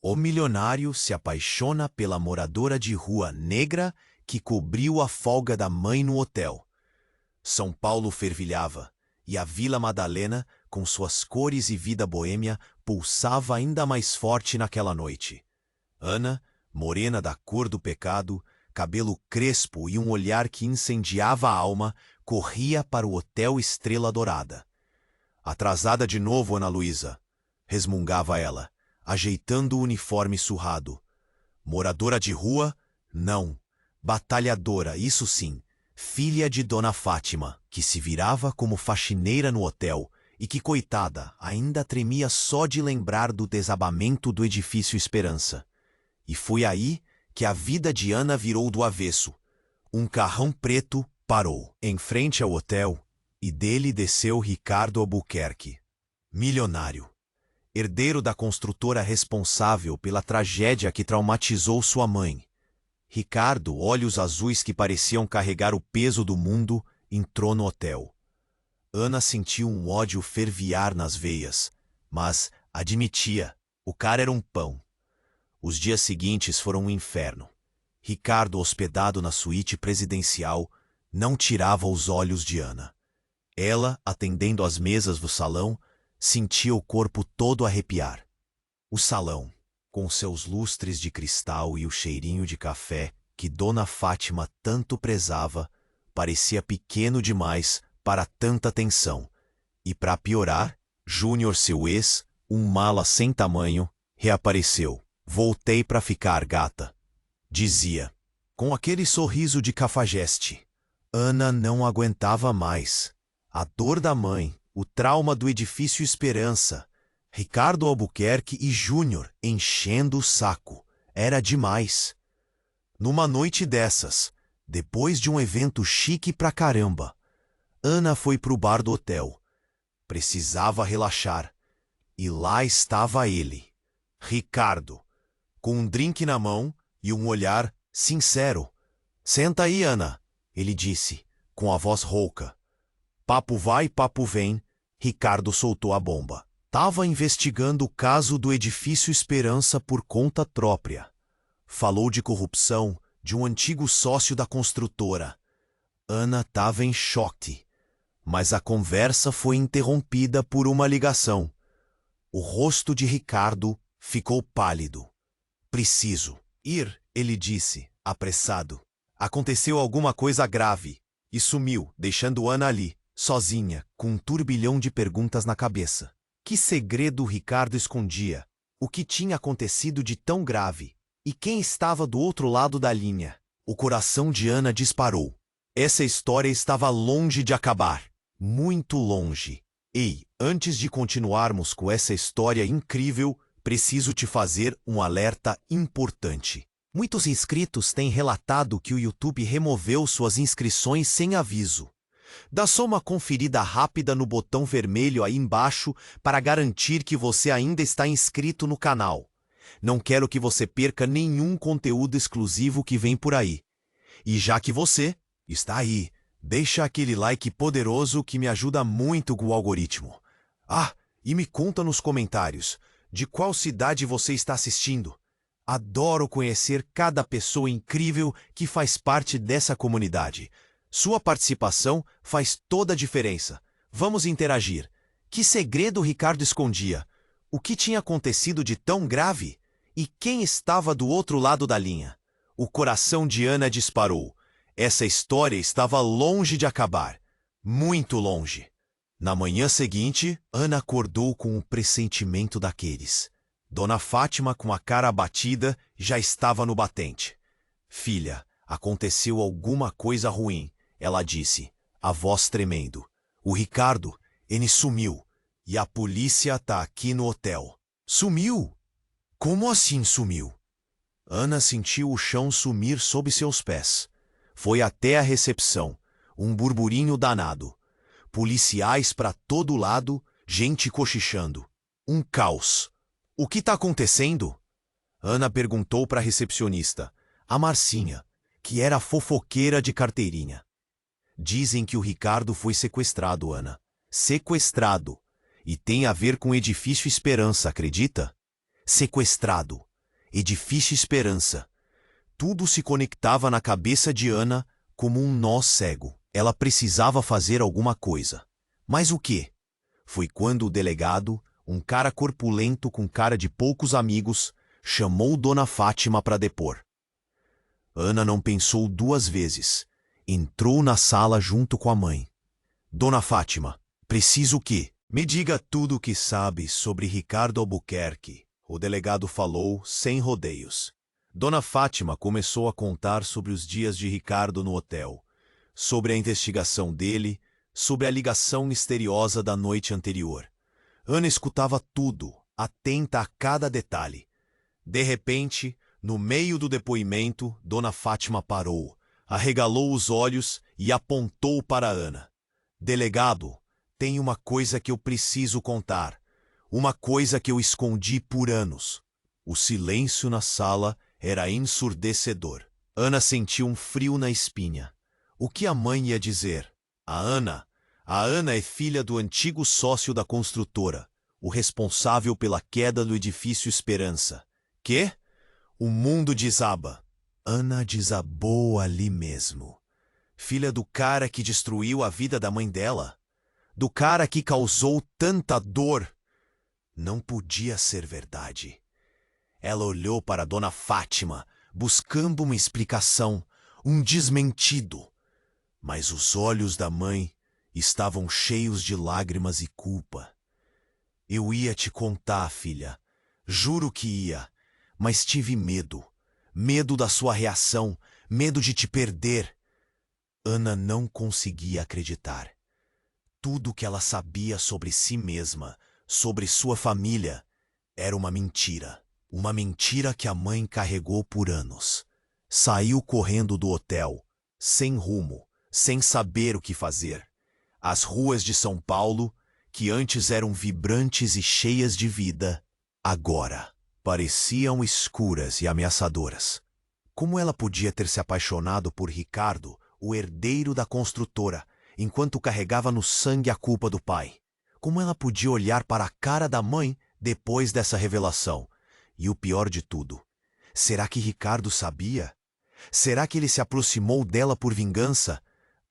O milionário se apaixona pela moradora de rua negra que cobriu a folga da mãe no hotel. São Paulo fervilhava, e a Vila Madalena, com suas cores e vida boêmia, pulsava ainda mais forte naquela noite. Ana, morena da cor do pecado, cabelo crespo e um olhar que incendiava a alma, corria para o Hotel Estrela Dourada. Atrasada de novo, Ana Luísa, resmungava ela, ajeitando o uniforme surrado. Moradora de rua? Não. Batalhadora, isso sim. Filha de Dona Fátima, que se virava como faxineira no hotel e que, coitada, ainda tremia só de lembrar do desabamento do edifício Esperança. E foi aí que a vida de Ana virou do avesso. Um carrão preto parou em frente ao hotel e dele desceu Ricardo Albuquerque, milionário, herdeiro da construtora responsável pela tragédia que traumatizou sua mãe. Ricardo, olhos azuis que pareciam carregar o peso do mundo, entrou no hotel. Ana sentiu um ódio fervilhar nas veias, mas admitia, o cara era um pão. Os dias seguintes foram um inferno. Ricardo, hospedado na suíte presidencial, não tirava os olhos de Ana. Ela, atendendo às mesas do salão, sentia o corpo todo arrepiar. O salão, com seus lustres de cristal e o cheirinho de café que Dona Fátima tanto prezava, parecia pequeno demais para tanta tensão. E para piorar, Júnior, seu ex, um mala sem tamanho, reapareceu. Voltei para ficar, gata, dizia, com aquele sorriso de cafajeste. Ana não aguentava mais. A dor da mãe, o trauma do edifício Esperança, Ricardo Albuquerque e Júnior enchendo o saco. Era demais. Numa noite dessas, depois de um evento chique pra caramba, Ana foi pro bar do hotel. Precisava relaxar. E lá estava ele, Ricardo, com um drink na mão e um olhar sincero. Senta aí, Ana, ele disse, com a voz rouca. Papo vai, papo vem, Ricardo soltou a bomba. Tava investigando o caso do edifício Esperança por conta própria. Falou de corrupção de um antigo sócio da construtora. Ana tava em choque, mas a conversa foi interrompida por uma ligação. O rosto de Ricardo ficou pálido. Preciso ir, ele disse, apressado. Aconteceu alguma coisa grave. E sumiu, deixando Ana ali, sozinha, com um turbilhão de perguntas na cabeça. Que segredo Ricardo escondia? O que tinha acontecido de tão grave? E quem estava do outro lado da linha? O coração de Ana disparou. Essa história estava longe de acabar. Muito longe. Ei, antes de continuarmos com essa história incrível, preciso te fazer um alerta importante. Muitos inscritos têm relatado que o YouTube removeu suas inscrições sem aviso. Dá só uma conferida rápida no botão vermelho aí embaixo para garantir que você ainda está inscrito no canal. Não quero que você perca nenhum conteúdo exclusivo que vem por aí. E já que você está aí, deixa aquele like poderoso que me ajuda muito com o algoritmo. Ah, e me conta nos comentários de qual cidade você está assistindo. Adoro conhecer cada pessoa incrível que faz parte dessa comunidade. Sua participação faz toda a diferença. Vamos interagir. Que segredo Ricardo escondia? O que tinha acontecido de tão grave? E quem estava do outro lado da linha? O coração de Ana disparou. Essa história estava longe de acabar. Muito longe. Na manhã seguinte, Ana acordou com um pressentimento daqueles. Dona Fátima, com a cara abatida, já estava no batente. Filha, aconteceu alguma coisa ruim, ela disse, a voz tremendo. O Ricardo, ele sumiu, e a polícia tá aqui no hotel. Sumiu? Como assim sumiu? Ana sentiu o chão sumir sob seus pés. Foi até a recepção, um burburinho danado. Policiais para todo lado, gente cochichando. Um caos. O que está acontecendo? Ana perguntou para a recepcionista, a Marcinha, que era fofoqueira de carteirinha. Dizem que o Ricardo foi sequestrado, Ana. Sequestrado. E tem a ver com o edifício Esperança, acredita? Sequestrado. edifício Esperança. Tudo se conectava na cabeça de Ana como um nó cego. Ela precisava fazer alguma coisa. Mas o quê? Foi quando o delegado, um cara corpulento com cara de poucos amigos, chamou Dona Fátima para depor. Ana não pensou duas vezes. Entrou na sala junto com a mãe. Dona Fátima, preciso o quê? Me diga tudo o que sabe sobre Ricardo Albuquerque. O delegado falou sem rodeios. Dona Fátima começou a contar sobre os dias de Ricardo no hotel, sobre a investigação dele, sobre a ligação misteriosa da noite anterior. Ana escutava tudo, atenta a cada detalhe. De repente, no meio do depoimento, Dona Fátima parou, arregalou os olhos e apontou para Ana. Delegado, tem uma coisa que eu preciso contar. Uma coisa que eu escondi por anos. O silêncio na sala era ensurdecedor. Ana sentiu um frio na espinha. O que a mãe ia dizer? A Ana é filha do antigo sócio da construtora, o responsável pela queda do edifício Esperança. Quê? O mundo desaba. Ana desabou ali mesmo. Filha do cara que destruiu a vida da mãe dela? Do cara que causou tanta dor? Não podia ser verdade. Ela olhou para Dona Fátima, buscando uma explicação, um desmentido. Mas os olhos da mãe estavam cheios de lágrimas e culpa. Eu ia te contar, filha. Juro que ia. Mas tive medo. Medo da sua reação, medo de te perder. Ana não conseguia acreditar. Tudo que ela sabia sobre si mesma, sobre sua família, era uma mentira. Uma mentira que a mãe carregou por anos. Saiu correndo do hotel, sem rumo, sem saber o que fazer. As ruas de São Paulo, que antes eram vibrantes e cheias de vida, agora pareciam escuras e ameaçadoras. Como ela podia ter se apaixonado por Ricardo, o herdeiro da construtora, enquanto carregava no sangue a culpa do pai? Como ela podia olhar para a cara da mãe depois dessa revelação? E o pior de tudo, será que Ricardo sabia? Será que ele se aproximou dela por vingança?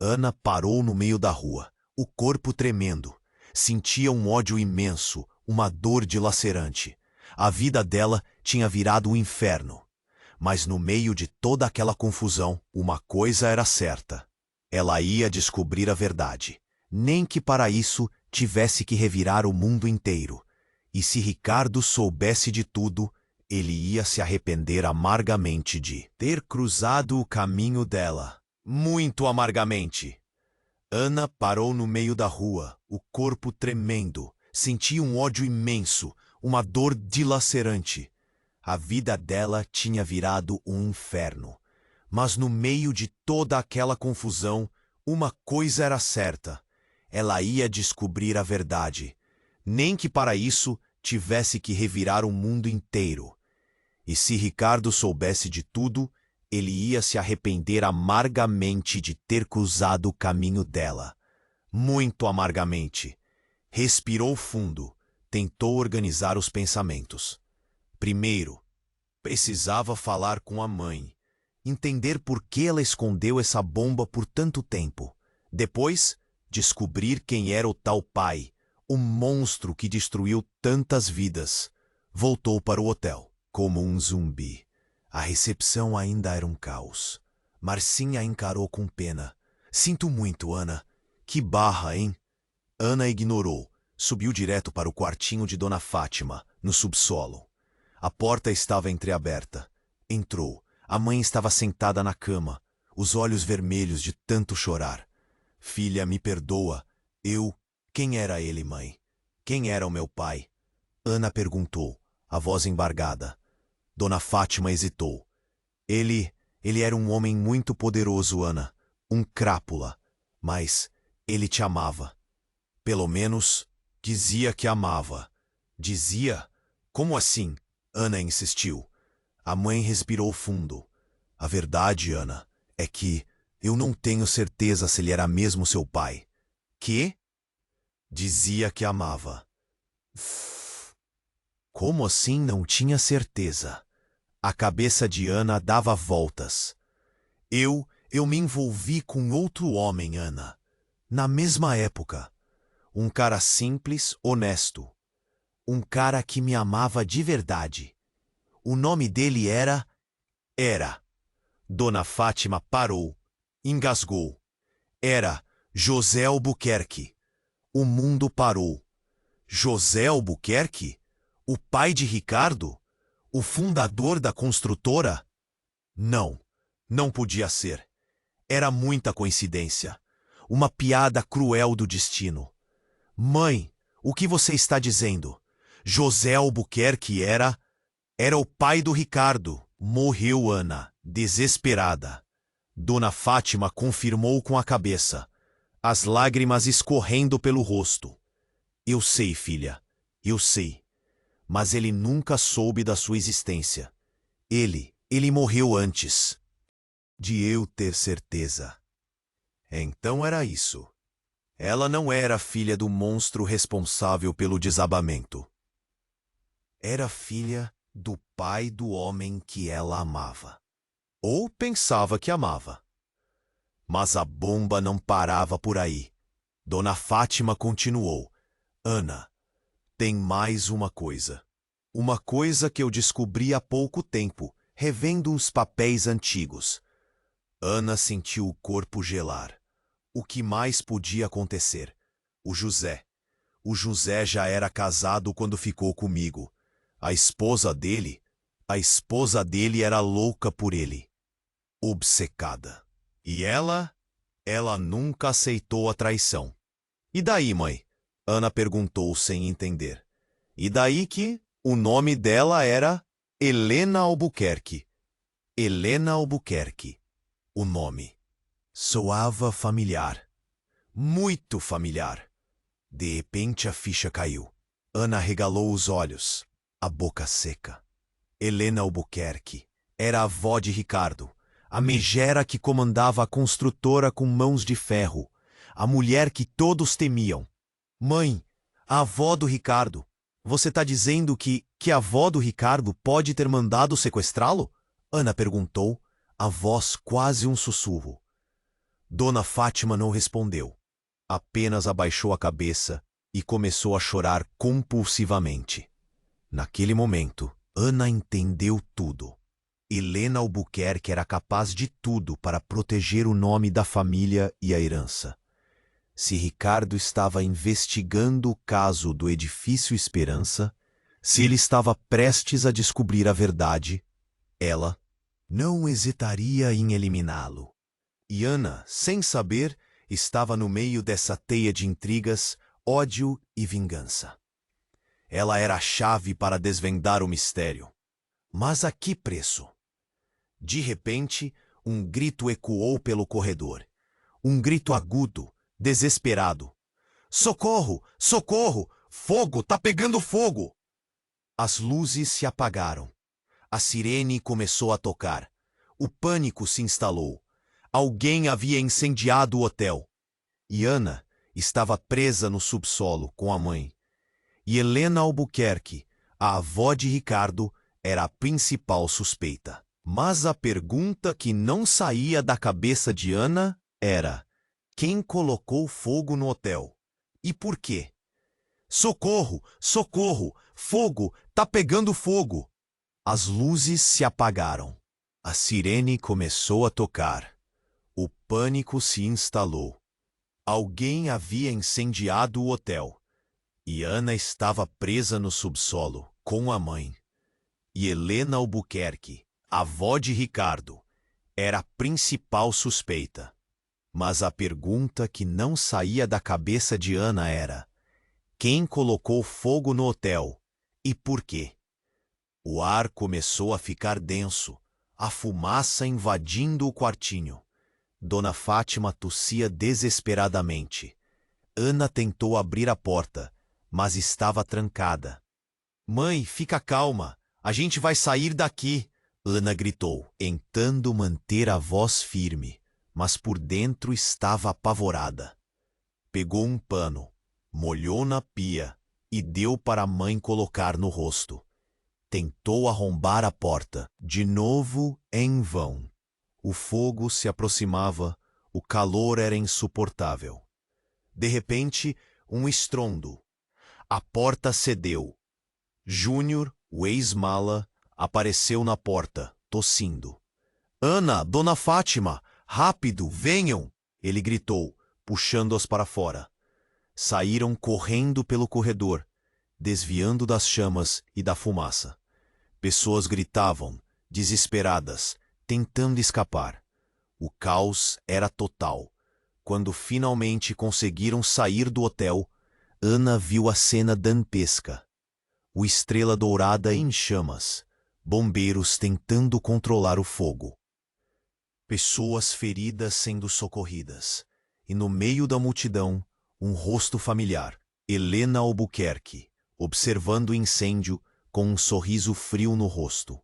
Ana parou no meio da rua, o corpo tremendo. Sentia um ódio imenso, uma dor dilacerante. A vida dela tinha virado um inferno. Mas no meio de toda aquela confusão, uma coisa era certa. Ela ia descobrir a verdade. Nem que para isso tivesse que revirar o mundo inteiro. E se Ricardo soubesse de tudo, ele ia se arrepender amargamente de ter cruzado o caminho dela. Muito amargamente. Ana parou no meio da rua, o corpo tremendo. Sentia um ódio imenso, uma dor dilacerante. A vida dela tinha virado um inferno. Mas no meio de toda aquela confusão, uma coisa era certa. Ela ia descobrir a verdade. Nem que para isso tivesse que revirar o mundo inteiro. E se Ricardo soubesse de tudo, ele ia se arrepender amargamente de ter cruzado o caminho dela. Muito amargamente. Respirou fundo, tentou organizar os pensamentos. Primeiro, precisava falar com a mãe, entender por que ela escondeu essa bomba por tanto tempo. Depois, descobrir quem era o tal pai, o monstro que destruiu tantas vidas. Voltou para o hotel, como um zumbi. A recepção ainda era um caos. Marcinha a encarou com pena. Sinto muito, Ana. Que barra, hein? Ana ignorou. Subiu direto para o quartinho de Dona Fátima, no subsolo. A porta estava entreaberta. Entrou. A mãe estava sentada na cama, os olhos vermelhos de tanto chorar. Filha, me perdoa. Quem era ele, mãe? Quem era o meu pai? Ana perguntou, a voz embargada. Dona Fátima hesitou. Ele era um homem muito poderoso, Ana. Um crápula. Mas ele te amava. Pelo menos, dizia que amava. Dizia? Como assim? Ana insistiu. A mãe respirou fundo. A verdade, Ana, é que eu não tenho certeza se ele era mesmo seu pai. Quê? Dizia que amava. Como assim não tinha certeza? A cabeça de Ana dava voltas. Eu me envolvi com outro homem, Ana. Na mesma época. Um cara simples, honesto. Um cara que me amava de verdade. O nome dele era... Dona Fátima parou. Engasgou. Era José Albuquerque. O mundo parou. José Albuquerque? O pai de Ricardo? O fundador da construtora? Não, não podia ser. Era muita coincidência. Uma piada cruel do destino. Mãe, o que você está dizendo? José Albuquerque era o pai do Ricardo. Morreu Ana, desesperada. Dona Fátima confirmou com a cabeça, as lágrimas escorrendo pelo rosto. Eu sei, filha, eu sei. Mas ele nunca soube da sua existência. Ele morreu antes de eu ter certeza. Então era isso. Ela não era filha do monstro responsável pelo desabamento. Era filha do pai do homem que ela amava. Ou pensava que amava. Mas a bomba não parava por aí. Dona Fátima continuou. Ana, tem mais uma coisa. Uma coisa que eu descobri há pouco tempo, revendo os papéis antigos. Ana sentiu o corpo gelar. O que mais podia acontecer? O José. O José já era casado quando ficou comigo. A esposa dele era louca por ele. Obcecada. E ela nunca aceitou a traição. E daí, mãe? Ana perguntou sem entender. E daí que o nome dela era Helena Albuquerque. Helena Albuquerque. O nome soava familiar. Muito familiar. De repente a ficha caiu. Ana regalou os olhos, a boca seca. Helena Albuquerque era a avó de Ricardo, a megera que comandava a construtora com mãos de ferro, a mulher que todos temiam. Mãe, a avó do Ricardo. Você está dizendo que a avó do Ricardo pode ter mandado sequestrá-lo? Ana perguntou, a voz quase um sussurro. Dona Fátima não respondeu. Apenas abaixou a cabeça e começou a chorar compulsivamente. Naquele momento, Ana entendeu tudo. Helena Albuquerque era capaz de tudo para proteger o nome da família e a herança. Se Ricardo estava investigando o caso do Edifício Esperança, se ele estava prestes a descobrir a verdade, ela não hesitaria em eliminá-lo. E Ana, sem saber, estava no meio dessa teia de intrigas, ódio e vingança. Ela era a chave para desvendar o mistério. Mas a que preço? De repente, um grito ecoou pelo corredor. Um grito agudo, desesperado. Socorro! Socorro! Fogo! Tá pegando fogo! As luzes se apagaram. A sirene começou a tocar. O pânico se instalou. Alguém havia incendiado o hotel. E Ana estava presa no subsolo com a mãe. E Helena Albuquerque, a avó de Ricardo, era a principal suspeita. Mas a pergunta que não saía da cabeça de Ana era: quem colocou fogo no hotel? E por quê? Socorro! Socorro! Fogo! Tá pegando fogo! As luzes se apagaram. A sirene começou a tocar. O pânico se instalou. Alguém havia incendiado o hotel. E Ana estava presa no subsolo, com a mãe. E Helena Albuquerque, avó de Ricardo, era a principal suspeita. Mas a pergunta que não saía da cabeça de Ana era: quem colocou fogo no hotel e por quê? O ar começou a ficar denso, a fumaça invadindo o quartinho. Dona Fátima tossia desesperadamente. Ana tentou abrir a porta, mas estava trancada. Mãe, fica calma, a gente vai sair daqui, Ana gritou, tentando manter a voz firme, mas por dentro estava apavorada. Pegou um pano, molhou na pia e deu para a mãe colocar no rosto. Tentou arrombar a porta, de novo em vão. O fogo se aproximava, o calor era insuportável. De repente, um estrondo. A porta cedeu. Júnior, o ex-mala, apareceu na porta, tossindo. Ana, Dona Fátima, rápido, venham! Ele gritou, puxando-as para fora. Saíram correndo pelo corredor, desviando das chamas e da fumaça. Pessoas gritavam, desesperadas, tentando escapar. O caos era total. Quando finalmente conseguiram sair do hotel, Ana viu a cena dantesca. O Estrela Dourada em chamas, bombeiros tentando controlar o fogo. Pessoas feridas sendo socorridas. E no meio da multidão, um rosto familiar, Helena Albuquerque, observando o incêndio com um sorriso frio no rosto.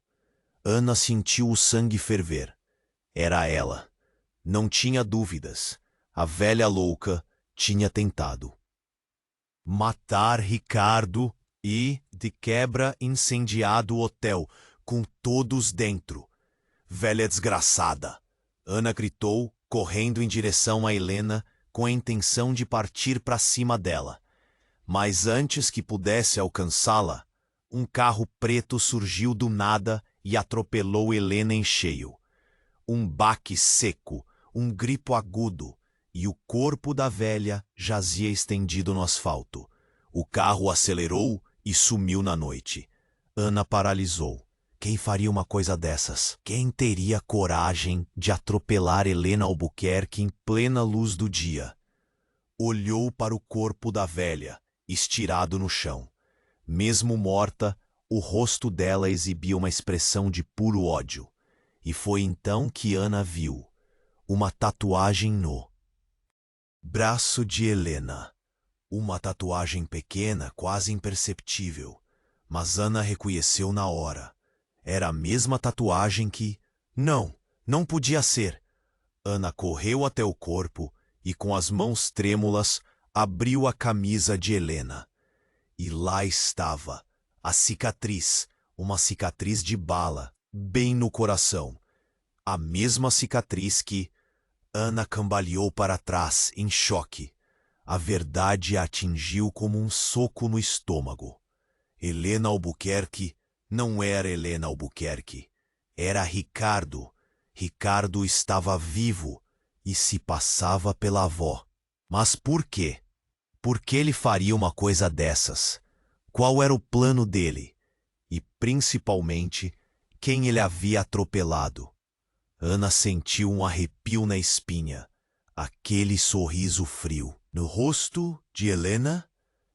Ana sentiu o sangue ferver. Era ela. Não tinha dúvidas. A velha louca tinha tentado matar Ricardo e, de quebra, incendiado o hotel, com todos dentro. Velha desgraçada! Ana gritou, correndo em direção a Helena, com a intenção de partir para cima dela. Mas antes que pudesse alcançá-la, um carro preto surgiu do nada e atropelou Helena em cheio. Um baque seco, um grito agudo, e o corpo da velha jazia estendido no asfalto. O carro acelerou e sumiu na noite. Ana paralisou. Quem faria uma coisa dessas? Quem teria coragem de atropelar Helena Albuquerque em plena luz do dia? Olhou para o corpo da velha, estirado no chão. Mesmo morta, o rosto dela exibia uma expressão de puro ódio. E foi então que Ana viu uma tatuagem no braço de Helena. Uma tatuagem pequena, quase imperceptível, mas Ana reconheceu na hora. Era a mesma tatuagem que... Não podia ser. Ana correu até o corpo e, com as mãos trêmulas, abriu a camisa de Helena. E lá estava a cicatriz, uma cicatriz de bala, bem no coração. A mesma cicatriz que... Ana cambaleou para trás, em choque. A verdade a atingiu como um soco no estômago. Helena Albuquerque não era Helena Albuquerque. Era Ricardo. Ricardo estava vivo e se passava pela avó. Mas por quê? Por que ele faria uma coisa dessas? Qual era o plano dele? E, principalmente, quem ele havia atropelado? Ana sentiu um arrepio na espinha. Aquele sorriso frio no rosto de Helena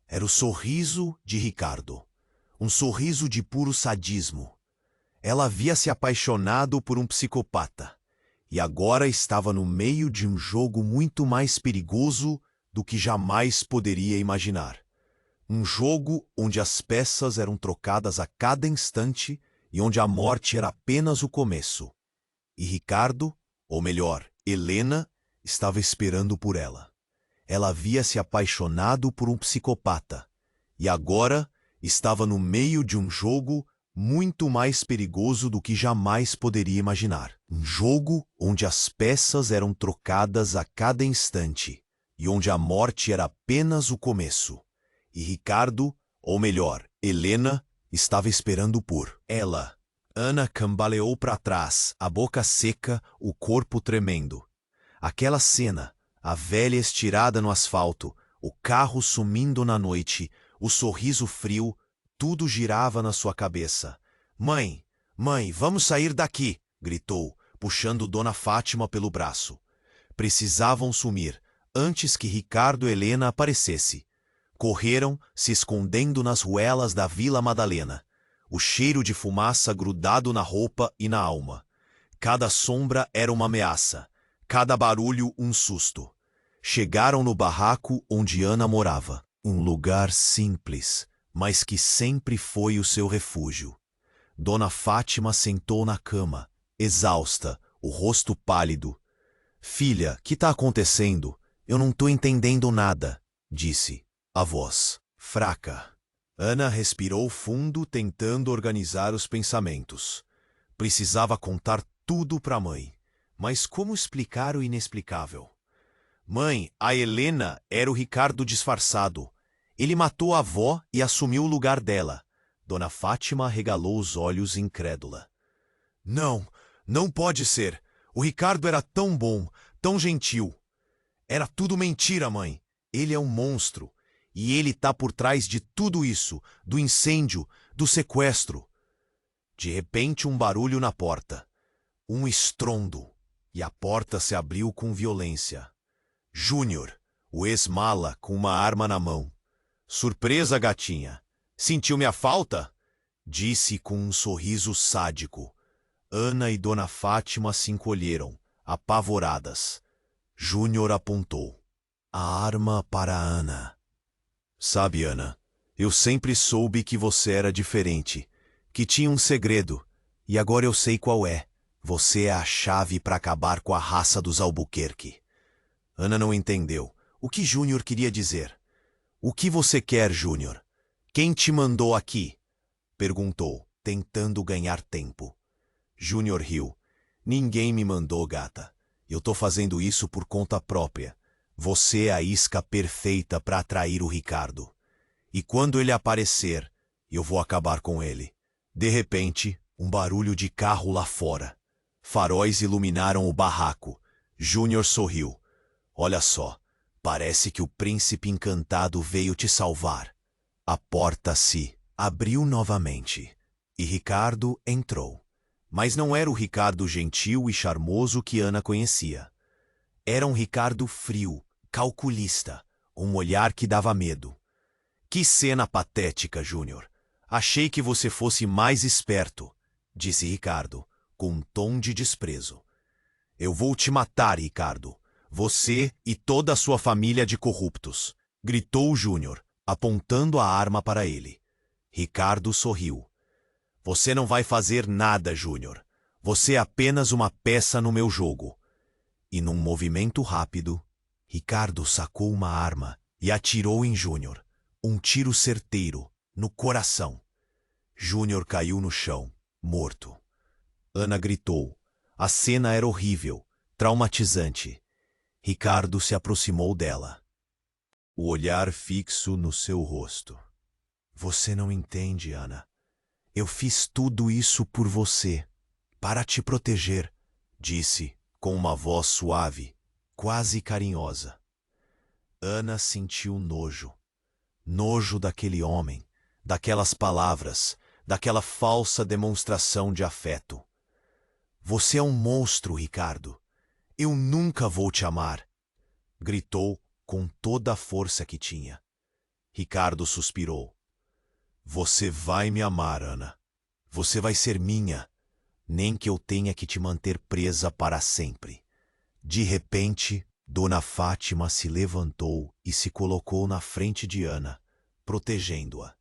era o sorriso de Ricardo. Um sorriso de puro sadismo. Ela havia se apaixonado por um psicopata e agora estava no meio de um jogo muito mais perigoso do que jamais poderia imaginar. Um jogo onde as peças eram trocadas a cada instante e onde a morte era apenas o começo. E Ricardo, ou melhor, Helena, estava esperando por ela. Ela havia se apaixonado por um psicopata e agora estava no meio de um jogo muito mais perigoso do que jamais poderia imaginar. Um jogo onde as peças eram trocadas a cada instante e onde a morte era apenas o começo. E Ricardo, ou melhor, Helena, estava esperando por ela. Ana cambaleou para trás, a boca seca, o corpo tremendo. Aquela cena, a velha estirada no asfalto, o carro sumindo na noite, o sorriso frio, tudo girava na sua cabeça. Mãe, vamos sair daqui! Gritou, puxando Dona Fátima pelo braço. Precisavam sumir, antes que Ricardo e Helena aparecessem. Correram, se escondendo nas ruelas da Vila Madalena. O cheiro de fumaça grudado na roupa e na alma. Cada sombra era uma ameaça, cada barulho um susto. Chegaram no barraco onde Ana morava. Um lugar simples, mas que sempre foi o seu refúgio. Dona Fátima sentou na cama, exausta, o rosto pálido. Filha, que está acontecendo? Eu não estou entendendo nada, disse, a voz fraca. Ana respirou fundo, tentando organizar os pensamentos. Precisava contar tudo para a mãe. Mas como explicar o inexplicável? Mãe, a Helena era o Ricardo disfarçado. Ele matou a avó e assumiu o lugar dela. Dona Fátima arregalou os olhos incrédula. Não, não pode ser. O Ricardo era tão bom, tão gentil. Era tudo mentira, mãe. Ele é um monstro. E ele tá por trás de tudo isso, do incêndio, do sequestro. De repente, um barulho na porta. Um estrondo. E a porta se abriu com violência. Júnior, o ex-mala, com uma arma na mão. Surpresa, gatinha. Sentiu minha falta? Disse com um sorriso sádico. Ana e Dona Fátima se encolheram, apavoradas. Júnior apontou a arma para Ana. Sabe, Ana, eu sempre soube que você era diferente, que tinha um segredo, e agora eu sei qual é. Você é a chave para acabar com a raça dos Albuquerque. Ana não entendeu. O que Júnior queria dizer? O que você quer, Júnior? Quem te mandou aqui? Perguntou, tentando ganhar tempo. Júnior riu. Ninguém me mandou, gata. Eu tô fazendo isso por conta própria. Você é a isca perfeita para atrair o Ricardo. E quando ele aparecer, eu vou acabar com ele. De repente, um barulho de carro lá fora. Faróis iluminaram o barraco. Júnior sorriu. Olha só, parece que o príncipe encantado veio te salvar. A porta se abriu novamente e Ricardo entrou. Mas não era o Ricardo gentil e charmoso que Ana conhecia. Era um Ricardo frio, calculista, um olhar que dava medo. Que cena patética, Júnior. Achei que você fosse mais esperto, disse Ricardo, com um tom de desprezo. Eu vou te matar, Ricardo. Você e toda a sua família de corruptos, gritou Júnior, apontando a arma para ele. Ricardo sorriu. Você não vai fazer nada, Júnior. Você é apenas uma peça no meu jogo. E num movimento rápido, Ricardo sacou uma arma e atirou em Júnior. Um tiro certeiro, no coração. Júnior caiu no chão, morto. Ana gritou. A cena era horrível, traumatizante. Ricardo se aproximou dela. O olhar fixo no seu rosto. Você não entende, Ana. Eu fiz tudo isso por você, para te proteger, disse, com uma voz suave, quase carinhosa. Ana sentiu nojo. Nojo daquele homem, daquelas palavras, daquela falsa demonstração de afeto. Você é um monstro, Ricardo. Eu nunca vou te amar, gritou com toda a força que tinha. Ricardo suspirou. Você vai me amar, Ana. Você vai ser minha, nem que eu tenha que te manter presa para sempre. De repente, Dona Fátima se levantou e se colocou na frente de Ana, protegendo-a.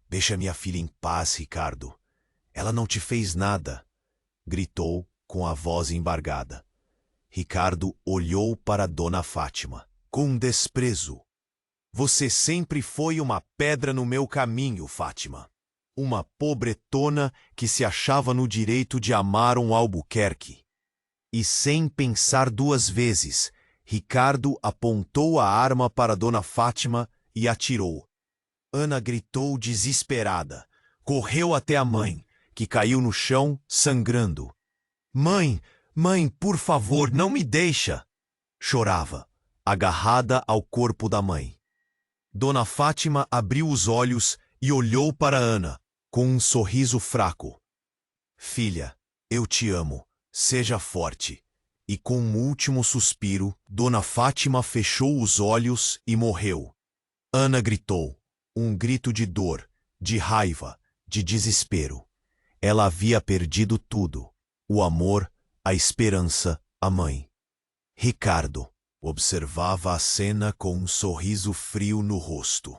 Deixa minha filha em paz, Ricardo. Ela não te fez nada, gritou com a voz embargada. Ricardo olhou para Dona Fátima, com desprezo. Você sempre foi uma pedra no meu caminho, Fátima. Uma pobretona que se achava no direito de amar um Albuquerque. E sem pensar duas vezes, Ricardo apontou a arma para Dona Fátima e atirou. Ana gritou desesperada. Correu até a mãe, que caiu no chão, sangrando. Mãe, mãe, por favor, não me deixa! Chorava, agarrada ao corpo da mãe. Dona Fátima abriu os olhos e olhou para Ana, com um sorriso fraco. Filha, eu te amo, seja forte. E com um último suspiro, Dona Fátima fechou os olhos e morreu. Ana gritou, um grito de dor, de raiva, de desespero. Ela havia perdido tudo, o amor, a esperança, a mãe. Ricardo observava a cena com um sorriso frio no rosto.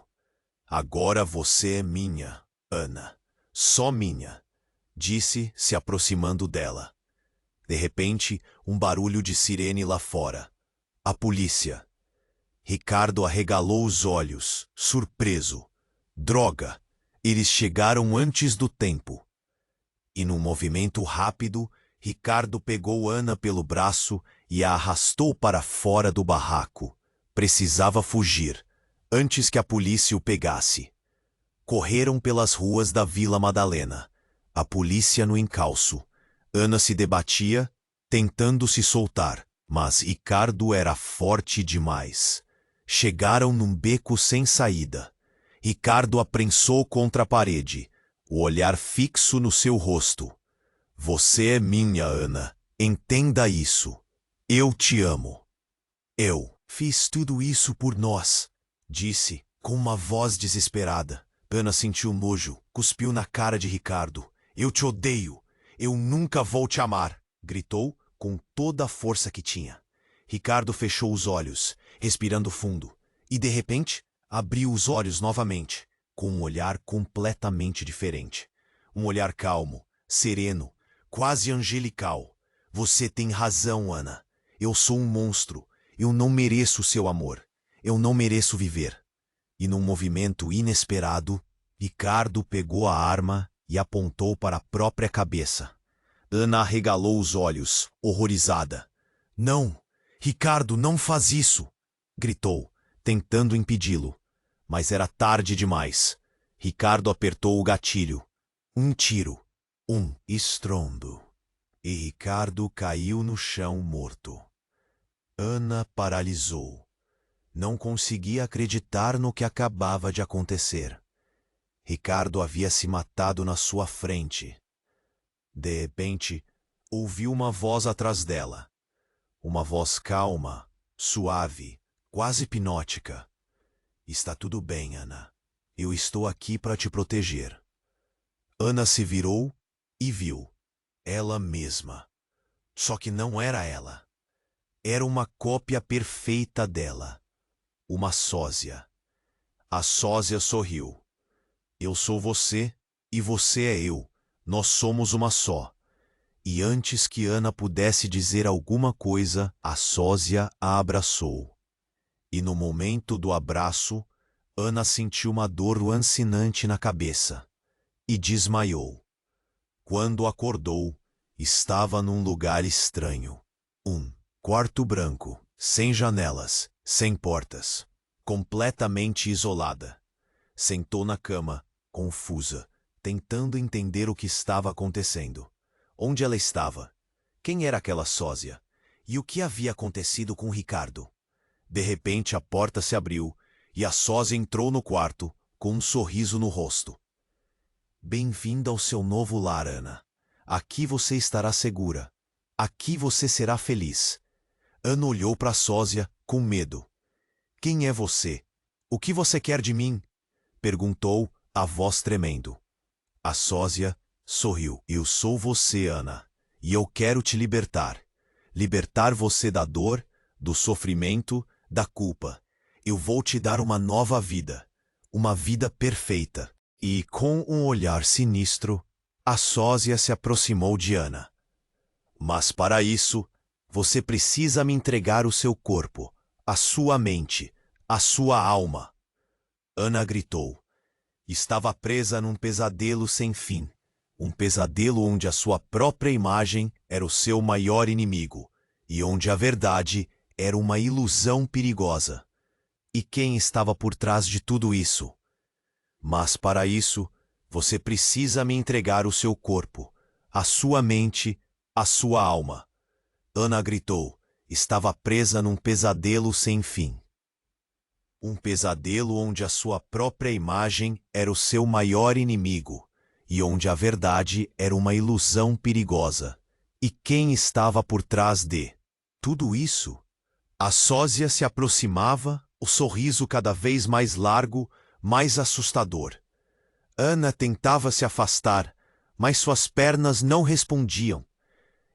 Agora você é minha, Ana. Só minha, disse, se aproximando dela. De repente, um barulho de sirene lá fora. A polícia. Ricardo arregalou os olhos, surpreso. Droga! Eles chegaram antes do tempo. E num movimento rápido, Ricardo pegou Ana pelo braço e a arrastou para fora do barraco. Precisava fugir, antes que a polícia o pegasse. Correram pelas ruas da Vila Madalena, a polícia no encalço. Ana se debatia, tentando se soltar, mas Ricardo era forte demais. Chegaram num beco sem saída. Ricardo a prensou contra a parede, o olhar fixo no seu rosto. Você é minha, Ana. Entenda isso. Eu te amo. Eu fiz tudo isso por nós, disse, com uma voz desesperada. Ana sentiu nojo, cuspiu na cara de Ricardo. Eu te odeio. Eu nunca vou te amar, gritou com toda a força que tinha. Ricardo fechou os olhos, respirando fundo, e de repente abriu os olhos novamente, com um olhar completamente diferente. Um olhar calmo, sereno, quase angelical. Você tem razão, Ana. Eu sou um monstro. Eu não mereço seu amor. Eu não mereço viver. E num movimento inesperado, Ricardo pegou a arma e apontou para a própria cabeça. Ana arregalou os olhos, horrorizada. Não, Ricardo, não faz isso! Gritou, tentando impedi-lo. Mas era tarde demais. Ricardo apertou o gatilho. Um tiro. Um estrondo. E Ricardo caiu no chão morto. Ana paralisou. Não conseguia acreditar no que acabava de acontecer. Ricardo havia se matado na sua frente. De repente, ouviu uma voz atrás dela. Uma voz calma, suave, quase hipnótica. Está tudo bem, Ana. Eu estou aqui para te proteger. Ana se virou e viu. Ela mesma. Só que não era ela. Era uma cópia perfeita dela. Uma sósia. A sósia sorriu. Eu sou você e você é eu. Nós somos uma só. E antes que Ana pudesse dizer alguma coisa, a sósia a abraçou. E no momento do abraço, Ana sentiu uma dor lancinante na cabeça e desmaiou. Quando acordou, estava num lugar estranho. Um quarto branco, sem janelas, sem portas, completamente isolada. Sentou na cama, confusa, tentando entender o que estava acontecendo. Onde ela estava? Quem era aquela sósia? E o que havia acontecido com Ricardo? De repente a porta se abriu e a sósia entrou no quarto, com um sorriso no rosto. Bem-vinda ao seu novo lar, Ana. Aqui você estará segura. Aqui você será feliz. Ana olhou para a sósia com medo. Quem é você? O que você quer de mim? Perguntou, a voz tremendo. A sósia sorriu. Eu sou você, Ana, e eu quero te libertar. Libertar você da dor, do sofrimento, da culpa. Eu vou te dar uma nova vida. Uma vida perfeita. E, com um olhar sinistro, a sósia se aproximou de Ana. Mas para isso, você precisa me entregar o seu corpo, a sua mente, a sua alma. Ana gritou. Estava presa num pesadelo sem fim. Um pesadelo onde a sua própria imagem era o seu maior inimigo, e onde a verdade era uma ilusão perigosa. E quem estava por trás de tudo isso? Mas para isso, você precisa me entregar o seu corpo, a sua mente, a sua alma. Ana gritou. Estava presa num pesadelo sem fim. Um pesadelo onde a sua própria imagem era o seu maior inimigo, e onde a verdade era uma ilusão perigosa. E quem estava por trás de tudo isso? A sósia se aproximava, o sorriso cada vez mais largo, mais assustador. Ana tentava se afastar, mas suas pernas não respondiam.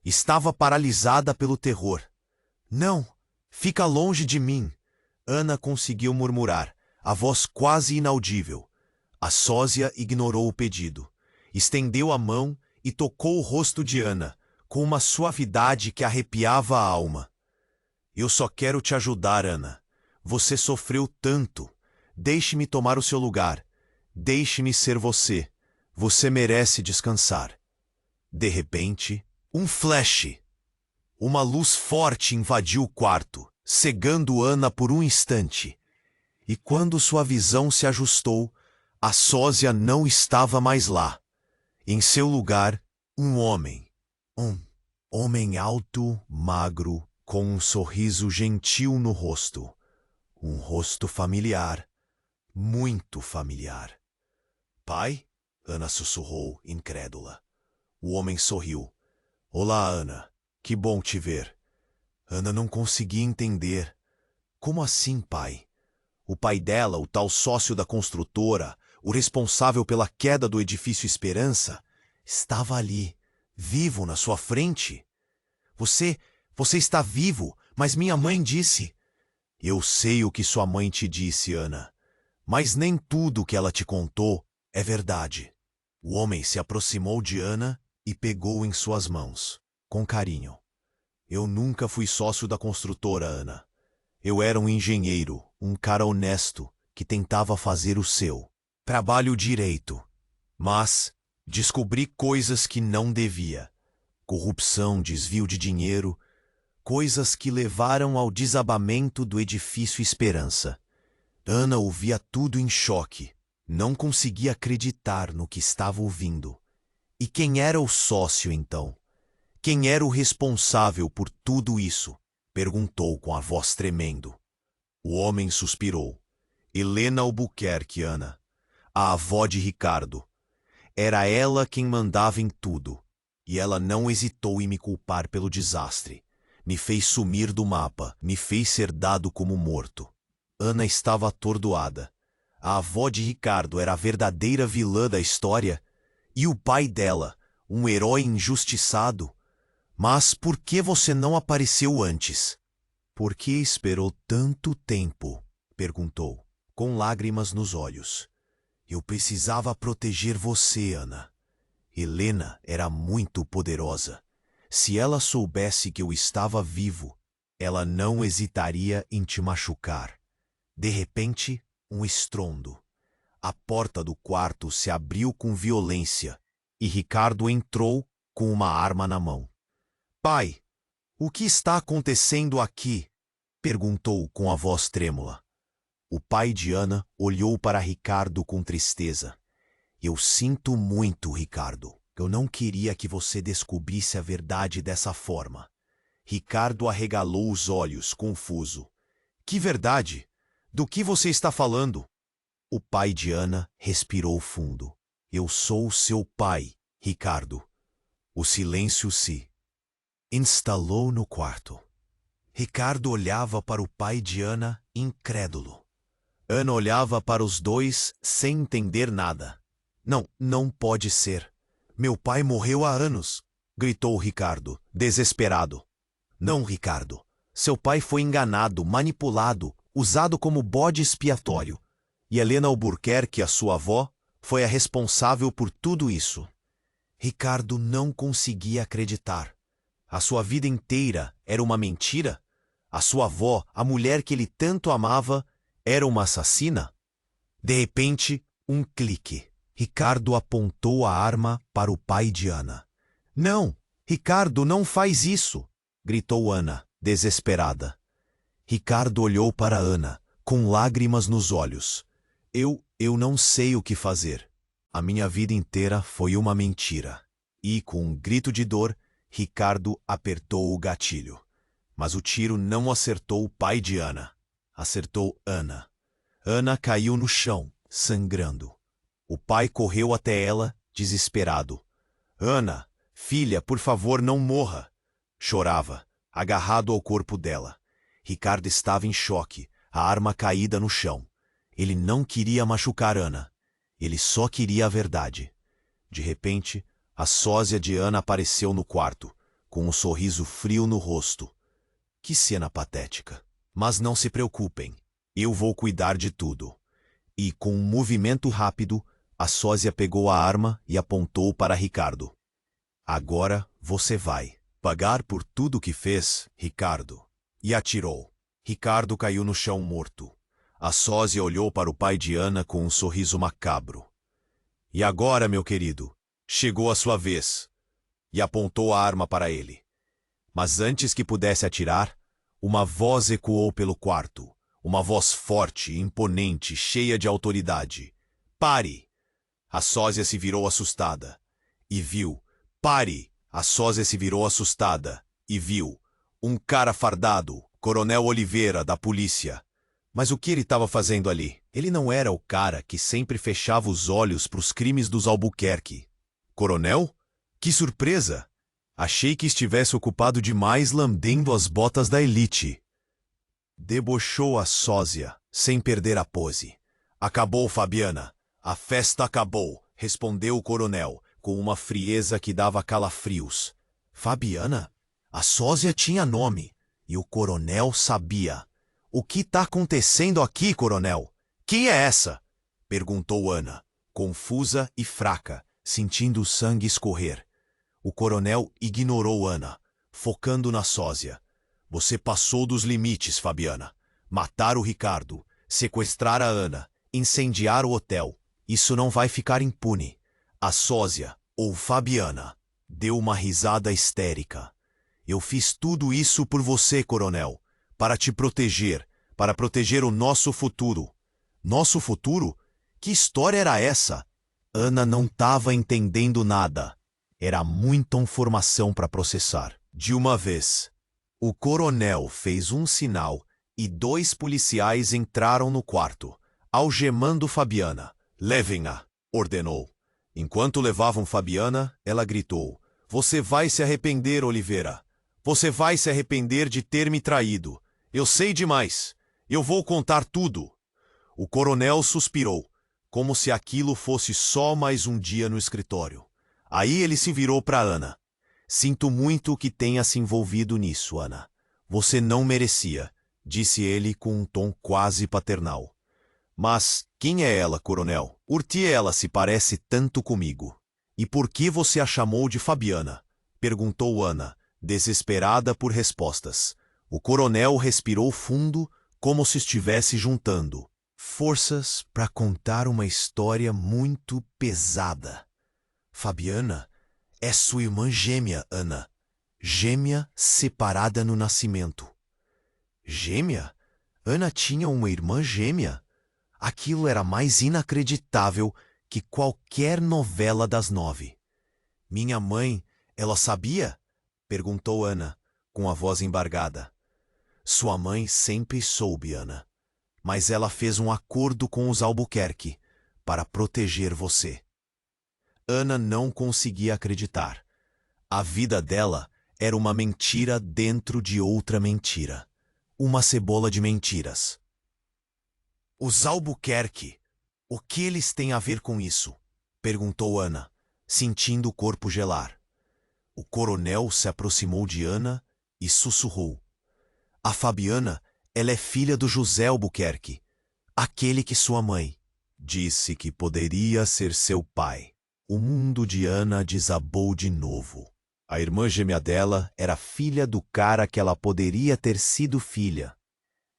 Estava paralisada pelo terror. Não, fica longe de mim. Ana conseguiu murmurar, a voz quase inaudível. A sósia ignorou o pedido. Estendeu a mão e tocou o rosto de Ana, com uma suavidade que arrepiava a alma. Eu só quero te ajudar, Ana. Você sofreu tanto. Deixe-me tomar o seu lugar. deixe-me ser você. Você merece descansar. De repente, um flash. Uma luz forte invadiu o quarto, cegando Ana por um instante. E quando sua visão se ajustou, a sósia não estava mais lá. Em seu lugar, um homem. Um homem alto, magro, com um sorriso gentil no rosto. Um rosto familiar, muito familiar. Pai? Ana sussurrou, incrédula. O homem sorriu. Olá, Ana. Que bom te ver. Ana não conseguia entender. Como assim, pai? O pai dela, o tal sócio da construtora, o responsável pela queda do edifício Esperança, estava ali, vivo na sua frente. Você está vivo, mas minha mãe disse. Eu sei o que sua mãe te disse, Ana, mas nem tudo o que ela te contou é verdade. O homem se aproximou de Ana e pegou em suas mãos, com carinho. Eu nunca fui sócio da construtora, Ana. Eu era um engenheiro, um cara honesto, que tentava fazer o seu trabalho direito. Mas descobri coisas que não devia. Corrupção, desvio de dinheiro, coisas que levaram ao desabamento do edifício Esperança. Ana ouvia tudo em choque. Não conseguia acreditar no que estava ouvindo. E quem era o sócio, então? Quem era o responsável por tudo isso? Perguntou com a voz tremendo. O homem suspirou. Helena Albuquerque, Ana. A avó de Ricardo. Era ela quem mandava em tudo. E ela não hesitou em me culpar pelo desastre. Me fez sumir do mapa, me fez ser dado como morto. Ana estava atordoada. A avó de Ricardo era a verdadeira vilã da história, e o pai dela, um herói injustiçado. Mas por que você não apareceu antes? Por que esperou tanto tempo? Perguntou, com lágrimas nos olhos. Eu precisava proteger você, Ana. Helena era muito poderosa. Se ela soubesse que eu estava vivo, ela não hesitaria em te machucar. De repente, um estrondo. A porta do quarto se abriu com violência e Ricardo entrou com uma arma na mão. Pai, o que está acontecendo aqui? Perguntou com a voz trêmula. O pai de Ana olhou para Ricardo com tristeza. Eu sinto muito, Ricardo. Eu não queria que você descobrisse a verdade dessa forma. Ricardo arregalou os olhos, confuso. Que verdade? Do que você está falando? O pai de Ana respirou fundo. Eu sou seu pai, Ricardo. O silêncio se instalou no quarto. Ricardo olhava para o pai de Ana, incrédulo. Ana olhava para os dois sem entender nada. Não pode ser. Meu pai morreu há anos, gritou Ricardo, desesperado. Não, Ricardo. Seu pai foi enganado, manipulado, usado como bode expiatório. E Helena Albuquerque, a sua avó, foi a responsável por tudo isso. Ricardo não conseguia acreditar. A sua vida inteira era uma mentira? A sua avó, a mulher que ele tanto amava, era uma assassina? De repente, um clique. Ricardo apontou a arma para o pai de Ana. Não, Ricardo, não faz isso! Gritou Ana, desesperada. Ricardo olhou para Ana, com lágrimas nos olhos. Eu não sei o que fazer. A minha vida inteira foi uma mentira. E, com um grito de dor, Ricardo apertou o gatilho. Mas o tiro não acertou o pai de Ana. Acertou Ana. Ana caiu no chão, sangrando. O pai correu até ela, desesperado. Ana, filha, por favor, não morra. Chorava, agarrado ao corpo dela. Ricardo estava em choque, a arma caída no chão. Ele não queria machucar Ana. Ele só queria a verdade. De repente, a sósia de Ana apareceu no quarto, com um sorriso frio no rosto. Que cena patética. Mas não se preocupem, eu vou cuidar de tudo. E, com um movimento rápido, a sósia pegou a arma e apontou para Ricardo. Agora você vai pagar por tudo que fez, Ricardo. E atirou. Ricardo caiu no chão morto. A sósia olhou para o pai de Ana com um sorriso macabro. E agora, meu querido, chegou a sua vez. E apontou a arma para ele. Mas antes que pudesse atirar, uma voz ecoou pelo quarto. Uma voz forte, imponente, cheia de autoridade. Pare! A sósia se virou assustada. E viu. Pare! A sósia se virou assustada. E viu. Um cara fardado, Coronel Oliveira, da polícia. Mas o que ele estava fazendo ali? Ele não era o cara que sempre fechava os olhos para os crimes dos Albuquerque. Coronel? Que surpresa! Achei que estivesse ocupado demais lambendo as botas da elite. Debochou a sósia, sem perder a pose. Acabou, Fabiana. A festa acabou, respondeu o coronel, com uma frieza que dava calafrios. Fabiana? A sósia tinha nome, e o coronel sabia. O que está acontecendo aqui, coronel? Quem é essa? Perguntou Ana, confusa e fraca, sentindo o sangue escorrer. O coronel ignorou Ana, focando na sósia. Você passou dos limites, Fabiana. Matar o Ricardo, sequestrar a Ana, incendiar o hotel. Isso não vai ficar impune. A sósia, ou Fabiana, deu uma risada histérica. Eu fiz tudo isso por você, coronel, para te proteger, para proteger o nosso futuro. Nosso futuro? Que história era essa? Ana não estava entendendo nada. Era muita informação para processar. De uma vez, o coronel fez um sinal e 2 policiais entraram no quarto, algemando Fabiana. Levem-a, ordenou. Enquanto levavam Fabiana, ela gritou. Você vai se arrepender, Oliveira. Você vai se arrepender de ter me traído. Eu sei demais. Eu vou contar tudo. O coronel suspirou, como se aquilo fosse só mais um dia no escritório. Aí ele se virou para Ana. Sinto muito que tenha se envolvido nisso, Ana. Você não merecia, disse ele com um tom quase paternal. Mas quem é ela, coronel? Por que ela se parece tanto comigo? E por que você a chamou de Fabiana? Perguntou Ana, desesperada por respostas. O coronel respirou fundo, como se estivesse juntando forças para contar uma história muito pesada. Fabiana é sua irmã gêmea, Ana. Gêmea separada no nascimento. Gêmea? Ana tinha uma irmã gêmea? Aquilo era mais inacreditável que qualquer novela das 9. Minha mãe, ela sabia? Perguntou Ana, com a voz embargada. Sua mãe sempre soube, Ana. Mas ela fez um acordo com os Albuquerque para proteger você. Ana não conseguia acreditar. A vida dela era uma mentira dentro de outra mentira. Uma cebola de mentiras. Os Albuquerque, o que eles têm a ver com isso? Perguntou Ana, sentindo o corpo gelar. O coronel se aproximou de Ana e sussurrou. A Fabiana, ela é filha do José Albuquerque, aquele que sua mãe disse que poderia ser seu pai. O mundo de Ana desabou de novo. A irmã gêmea dela era filha do cara que ela poderia ter sido filha.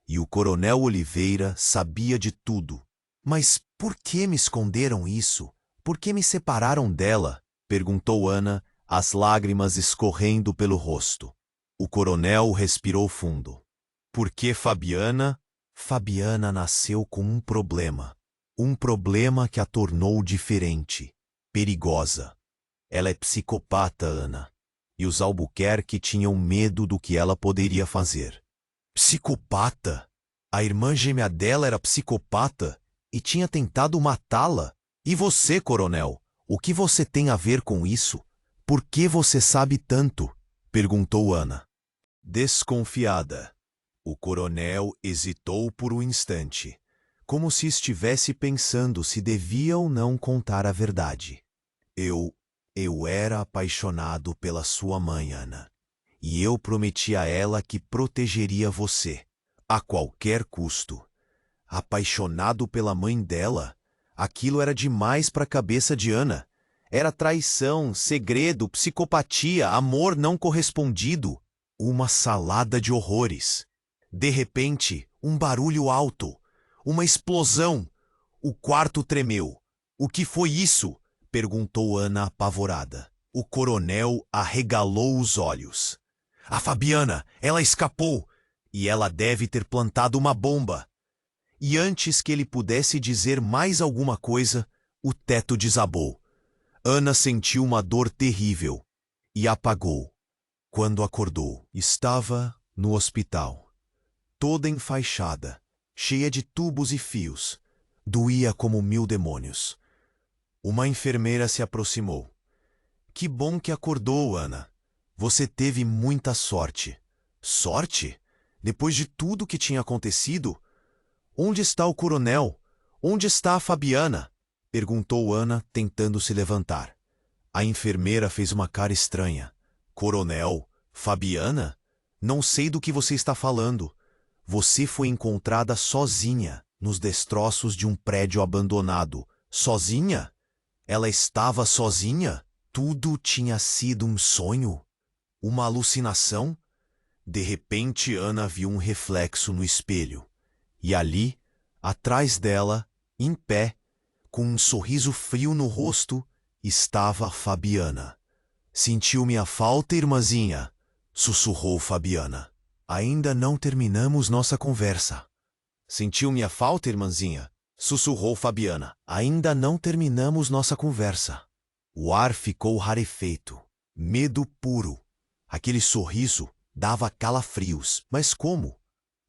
E o coronel Oliveira sabia de tudo. Mas por que me esconderam isso? Por que me separaram dela? Perguntou Ana, as lágrimas escorrendo pelo rosto. O coronel respirou fundo. Porque Fabiana? Fabiana nasceu com um problema. Um problema que a tornou diferente, perigosa. Ela é psicopata, Ana. E os Albuquerque tinham medo do que ela poderia fazer. Psicopata? A irmã gêmea dela era psicopata e tinha tentado matá-la? E você, coronel, o que você tem a ver com isso? Por que você sabe tanto? Perguntou Ana. Desconfiada. O coronel hesitou por um instante, como se estivesse pensando se devia ou não contar a verdade. Eu era apaixonado pela sua mãe, Ana. E eu prometi a ela que protegeria você, a qualquer custo. Apaixonado pela mãe dela? Aquilo era demais para a cabeça de Ana. Era traição, segredo, psicopatia, amor não correspondido. Uma salada de horrores. De repente, um barulho alto. Uma explosão! O quarto tremeu. O que foi isso? Perguntou Ana apavorada. O coronel arregalou os olhos. A Fabiana, ela escapou! E ela deve ter plantado uma bomba. E antes que ele pudesse dizer mais alguma coisa, o teto desabou. Ana sentiu uma dor terrível e apagou. Quando acordou, estava no hospital, toda enfaixada, cheia de tubos e fios. Doía como 1000 demônios. Uma enfermeira se aproximou. Que bom que acordou, Ana. Você teve muita sorte. Sorte? Depois de tudo que tinha acontecido? Onde está o coronel? Onde está a Fabiana? Perguntou Ana, tentando se levantar. A enfermeira fez uma cara estranha. Coronel? Fabiana? Não sei do que você está falando. Você foi encontrada sozinha, nos destroços de um prédio abandonado. Sozinha? Ela estava sozinha? Tudo tinha sido um sonho? Uma alucinação? De repente, Ana viu um reflexo no espelho. E ali, atrás dela, em pé, com um sorriso frio no rosto, estava Fabiana. Sentiu minha falta, irmãzinha? Sussurrou Fabiana. Ainda não terminamos nossa conversa. Sentiu minha falta, irmãzinha? Sussurrou Fabiana. Ainda não terminamos nossa conversa. O ar ficou rarefeito. Medo puro. Aquele sorriso dava calafrios. Mas como?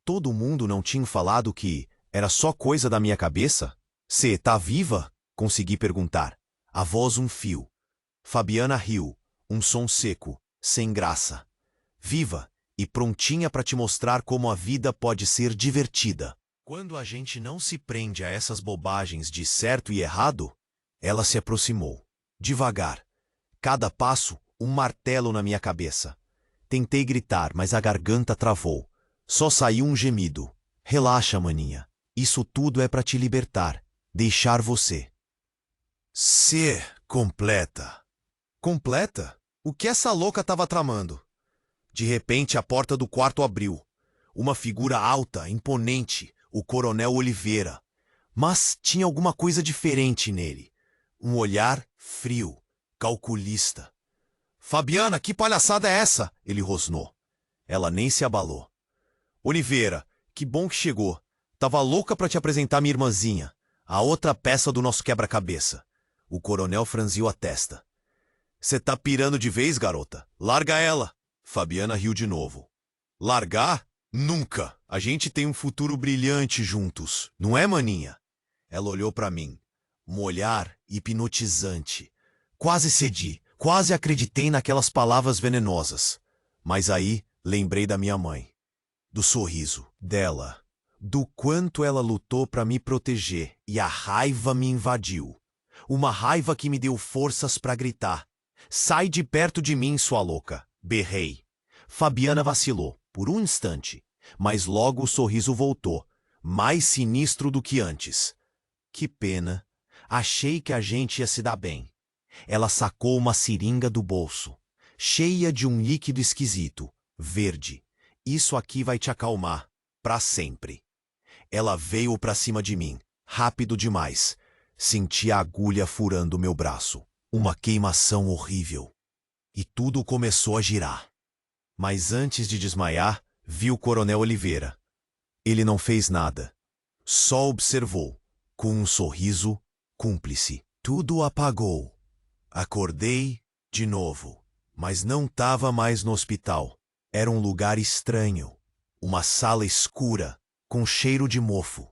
Todo mundo não tinha falado que era só coisa da minha cabeça? Cê tá viva? Consegui perguntar. A voz um fio. Fabiana riu, um som seco, sem graça. Viva e prontinha para te mostrar como a vida pode ser divertida. Quando a gente não se prende a essas bobagens de certo e errado, ela se aproximou. Devagar. Cada passo, um martelo na minha cabeça. Tentei gritar, mas a garganta travou. Só saiu um gemido. Relaxa, maninha. Isso tudo é para te libertar. Deixar você. Ser completa. Completa? O que essa louca estava tramando? De repente, a porta do quarto abriu. Uma figura alta, imponente, o coronel Oliveira. Mas tinha alguma coisa diferente nele. Um olhar frio, calculista. Fabiana, que palhaçada é essa? Ele rosnou. Ela nem se abalou. Oliveira, que bom que chegou. Tava louca para te apresentar minha irmãzinha, a outra peça do nosso quebra-cabeça. O coronel franziu a testa. Cê tá pirando de vez, garota? Larga ela. Fabiana riu de novo. Largar? Nunca. A gente tem um futuro brilhante juntos, não é, maninha? Ela olhou para mim. Um olhar hipnotizante. Quase cedi, quase acreditei naquelas palavras venenosas. Mas aí lembrei da minha mãe. Do sorriso dela. Do quanto ela lutou para me proteger e a raiva me invadiu. Uma raiva que me deu forças para gritar. Sai de perto de mim, sua louca. Berrei. Fabiana vacilou, por um instante, mas logo o sorriso voltou, mais sinistro do que antes. Que pena. Achei que a gente ia se dar bem. Ela sacou uma seringa do bolso, cheia de um líquido esquisito, verde. Isso aqui vai te acalmar, para sempre. Ela veio para cima de mim, rápido demais. Senti a agulha furando meu braço. Uma queimação horrível. E tudo começou a girar. Mas antes de desmaiar, vi o coronel Oliveira. Ele não fez nada. Só observou, com um sorriso cúmplice. Tudo apagou. Acordei de novo, mas não estava mais no hospital. Era um lugar estranho. Uma sala escura, com cheiro de mofo.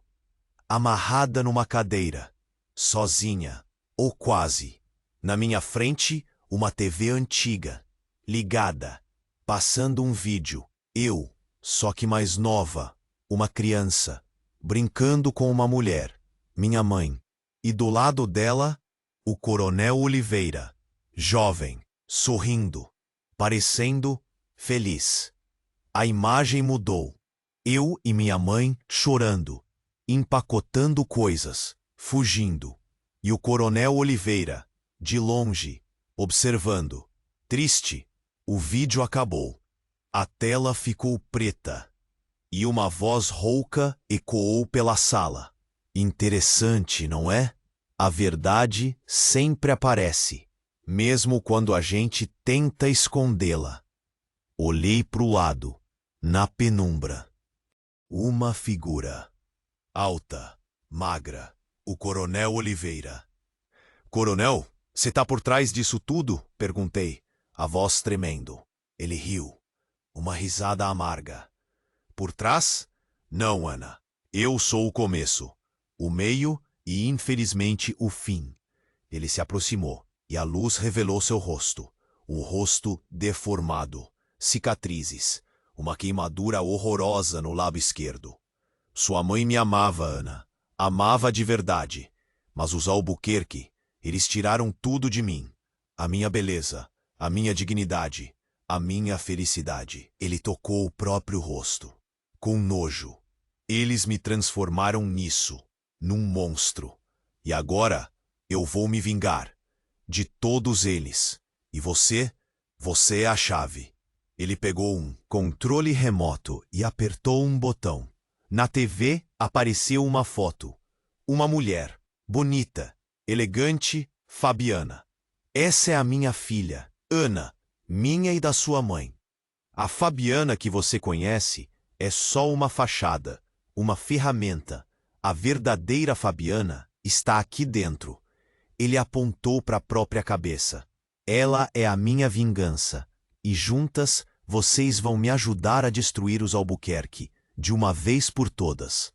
Amarrada numa cadeira. Sozinha, ou quase. Na minha frente, uma TV antiga, ligada, passando um vídeo. Eu, só que mais nova, uma criança, brincando com uma mulher, minha mãe. E do lado dela, o coronel Oliveira, jovem, sorrindo, parecendo feliz. A imagem mudou. Eu e minha mãe chorando, empacotando coisas, fugindo. E o coronel Oliveira, de longe, observando. Triste, o vídeo acabou. A tela ficou preta. E uma voz rouca ecoou pela sala. Interessante, não é? A verdade sempre aparece, mesmo quando a gente tenta escondê-la. Olhei para o lado, na penumbra. Uma figura. Alta, magra. O Coronel Oliveira. Coronel, você tá por trás disso tudo? Perguntei, a voz tremendo. Ele riu. Uma risada amarga. Por trás? Não, Ana. Eu sou o começo, o meio e, infelizmente, o fim. Ele se aproximou e a luz revelou seu rosto. O rosto deformado, cicatrizes, uma queimadura horrorosa no lábio esquerdo. Sua mãe me amava, Ana. Amava de verdade. Mas os Albuquerque, eles tiraram tudo de mim. A minha beleza, a minha dignidade, a minha felicidade. Ele tocou o próprio rosto. Com nojo. Eles me transformaram nisso, num monstro. E agora eu vou me vingar. De todos eles. E você é a chave. Ele pegou um controle remoto e apertou um botão. Na TV apareceu uma foto. Uma mulher, bonita, elegante, Fabiana. Essa é a minha filha, Ana, minha e da sua mãe. A Fabiana que você conhece é só uma fachada, uma ferramenta. A verdadeira Fabiana está aqui dentro. Ele apontou para a própria cabeça. Ela é a minha vingança. E juntas vocês vão me ajudar a destruir os Albuquerque, de uma vez por todas.